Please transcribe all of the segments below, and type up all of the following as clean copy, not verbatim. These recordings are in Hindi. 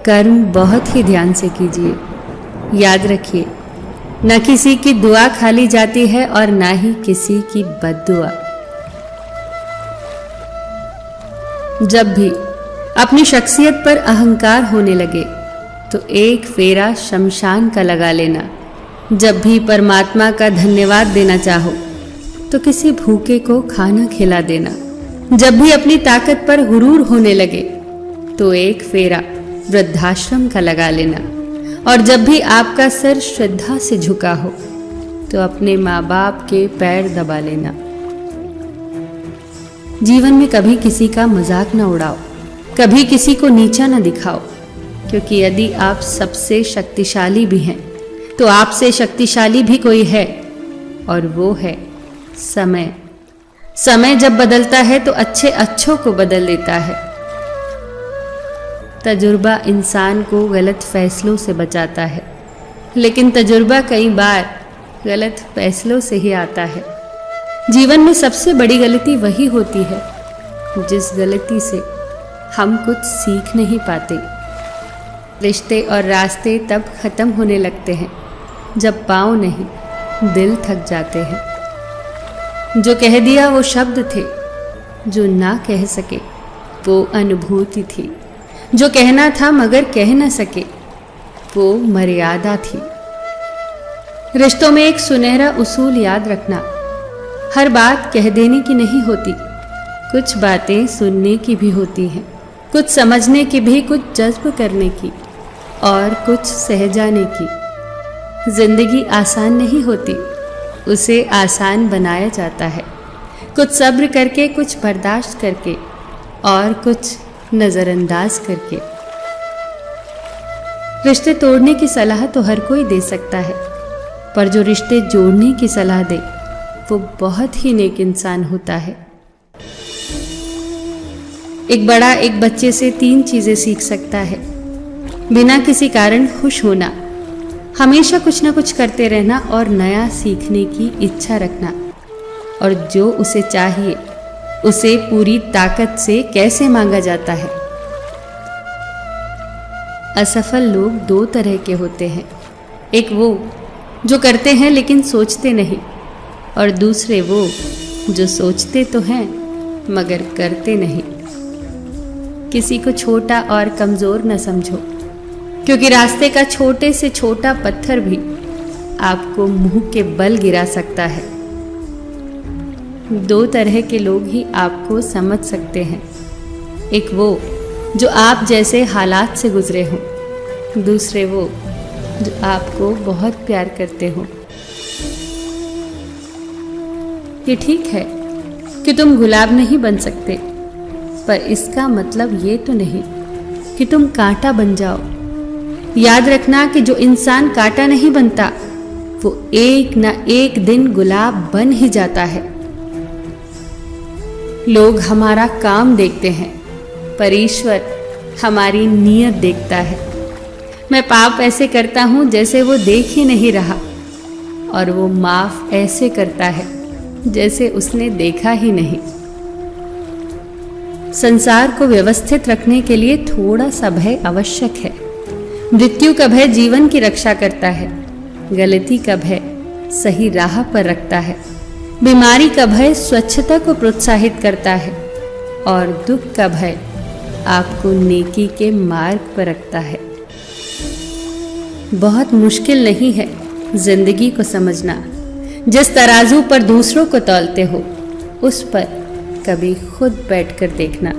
कर्म बहुत ही ध्यान से कीजिए। याद रखिए, न किसी की दुआ खाली जाती है और ना ही किसी की बद्दुआ। जब भी अपनी शख्सियत पर अहंकार होने लगे तो एक फेरा शमशान का लगा लेना। जब भी परमात्मा का धन्यवाद देना चाहो तो किसी भूखे को खाना खिला देना। जब भी अपनी ताकत पर गुरूर होने लगे तो एक फेरा वृद्धाश्रम का लगा लेना। और जब भी आपका सर श्रद्धा से झुका हो तो अपने माँ बाप के पैर दबा लेना। जीवन में कभी किसी का मजाक न उड़ाओ, कभी किसी को नीचा न दिखाओ, क्योंकि यदि आप सबसे शक्तिशाली भी हैं तो आपसे शक्तिशाली भी कोई है, और वो है समय। समय जब बदलता है तो अच्छे अच्छों को बदल देता है। तजुर्बा इंसान को गलत फैसलों से बचाता है, लेकिन तजुर्बा कई बार गलत फैसलों से ही आता है। जीवन में सबसे बड़ी गलती वही होती है जिस गलती से हम कुछ सीख नहीं पाते। रिश्ते और रास्ते तब खत्म होने लगते हैं जब पाँव नहीं दिल थक जाते हैं। जो कह दिया वो शब्द थे, जो ना कह सके वो अनुभूति थी। जो कहना था मगर कह न सके वो मर्यादा थी। रिश्तों में एक सुनहरा उसूल याद रखना, हर बात कह देने की नहीं होती। कुछ बातें सुनने की भी होती हैं, कुछ समझने की भी, कुछ जज्ब करने की और कुछ सह जाने की। जिंदगी आसान नहीं होती, उसे आसान बनाया जाता है। कुछ सब्र करके, कुछ बर्दाश्त करके और कुछ नज़रअंदाज करके। रिश्ते तोड़ने की सलाह तो हर कोई दे सकता है, पर जो रिश्ते जोड़ने की सलाह दे वो बहुत ही नेक इंसान होता है। एक बड़ा एक बच्चे से 3 चीजें सीख सकता है। बिना किसी कारण खुश होना, हमेशा कुछ ना कुछ करते रहना और नया सीखने की इच्छा रखना, और जो उसे चाहिए उसे पूरी ताकत से कैसे मांगा जाता है। असफल लोग 2 तरह के होते हैं, एक वो जो करते हैं लेकिन सोचते नहीं, और दूसरे वो जो सोचते तो हैं मगर करते नहीं। किसी को छोटा और कमज़ोर न समझो, क्योंकि रास्ते का छोटे से छोटा पत्थर भी आपको मुंह के बल गिरा सकता है। 2 तरह के लोग ही आपको समझ सकते हैं, एक वो जो आप जैसे हालात से गुजरे हों, दूसरे वो जो आपको बहुत प्यार करते हों। ये ठीक है कि तुम गुलाब नहीं बन सकते, पर इसका मतलब ये तो नहीं कि तुम कांटा बन जाओ। याद रखना कि जो इंसान कांटा नहीं बनता वो एक ना एक दिन गुलाब बन ही जाता है। लोग हमारा काम देखते हैं, पर ईश्वर हमारी नीयत देखता है। मैं पाप ऐसे करता हूं जैसे वो देख ही नहीं रहा, और वो माफ ऐसे करता है जैसे उसने देखा ही नहीं। संसार को व्यवस्थित रखने के लिए थोड़ा सा भय आवश्यक है। मृत्यु का भय जीवन की रक्षा करता है, गलती का भय सही राह पर रखता है, बीमारी का भय स्वच्छता को प्रोत्साहित करता है, और दुख का भय आपको नेकी के मार्ग पर रखता है। बहुत मुश्किल नहीं है जिंदगी को समझना। जिस तराजू पर दूसरों को तौलते हो उस पर कभी खुद बैठकर देखना।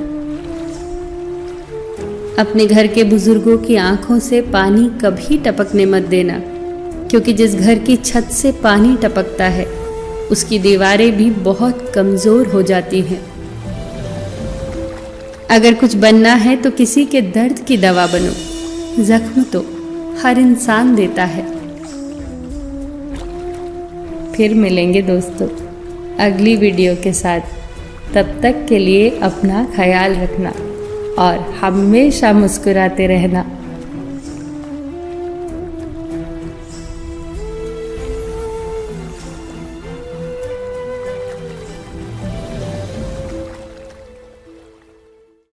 अपने घर के बुजुर्गों की आंखों से पानी कभी टपकने मत देना, क्योंकि जिस घर की छत से पानी टपकता है उसकी दीवारें भी बहुत कमजोर हो जाती हैं। अगर कुछ बनना है तो किसी के दर्द की दवा बनो। जख्म तो हर इंसान देता है। फिर मिलेंगे दोस्तों अगली वीडियो के साथ। तब तक के लिए अपना ख्याल रखना और हमेशा मुस्कुराते रहना।